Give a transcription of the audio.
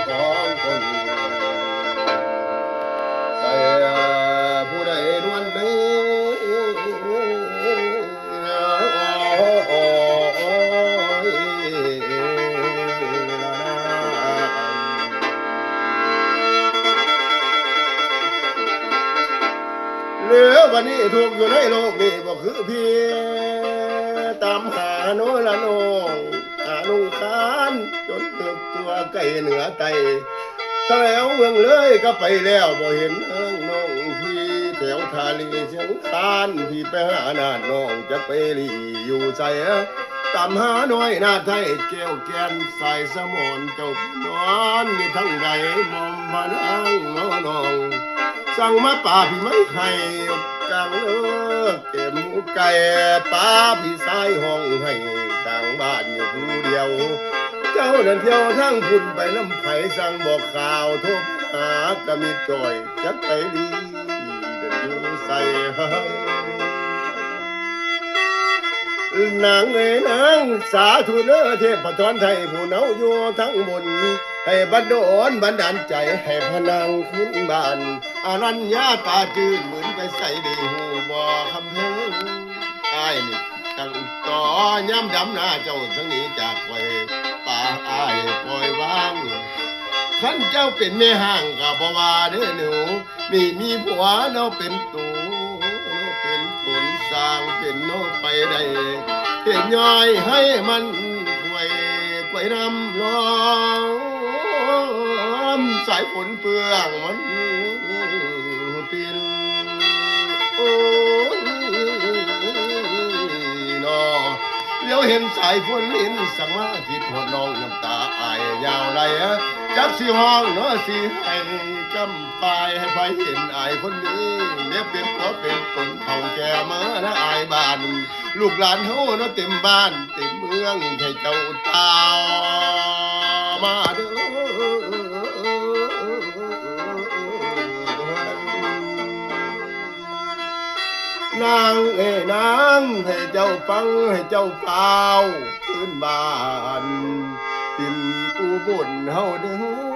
ของคนใส่ผู้ใดนวลเนื้เหลือวันนี้ถูกอยู่ในโลกนี้บ่คือพี่ตามหาโนละน้องหาลุงคานจนเติบตัวไก่เหนือไตถ้าแล้วเมืองเลยก็ไปแล้วบ่เห็นน้องพี่แถวทาลีเชียงคานพี่ไปหาหน้าน้องจะไปลีอยู่ใส่ตามหาน้อยหน้าไทยแก้วแกนใส่สมอนเจ้านอนมีทั้งใดมอมพนังน้องสั่งมาป่าพี่ไม่ให้กลางเลิกเก็บหมูไก่ป้าพี่สายห้องให้กลางบ้านอยู่ผู้เดียวเจ้าเดินเที่ยวทั้งพุ่นไปน้ำไผ่สั่งบอกข่าวโทรหากระมิดจ่อยจัดไปดีเดินอยู่ใส่นางเอ๋ยนางสาธุเนอเทพจรไทยผู้เนาอยู่ทั้งบนให้บันดาลบันดาลใจให้พนางขึ้นบ้านอารัญญาตาจืดเหมือนไปใส่ดีหูบ่คำเพลงอายนี่ตั้งต่อย่ำดำหน้าเจ้าสังนี้จากไปป่าอายปล่อยวางขันเจ้าเป็นแม่ห้างกับบ่ว่าเด้อหนูนี่มีผัวเนาเป็นตูเป็นผลสร้างเป็นโนไปได้เห็นย่อยให้มันกวยน้ำร้องสายฝนเปื้องมันปินโอ้นอเดี๋ยวเห็นสายฝนลิ้นสังมาคิดหัวน้องน้ำตาอายยาวไหลจับสีห้องเนาะสีให้จำปลายให้ไปเห็นอายคนนี้เนี่ยเป็นตัวเป็นตนเท่าแก่มานะอายบ้านลูกหลานเฮาเนาะเต็มบ้านเต็มเมืองให้เจ้าตามาเด้อนางเอ้นางให้เจ้าฟังให้เจ้าเฝ้าพื้นบ้านดินอุบลเฮาเด้อ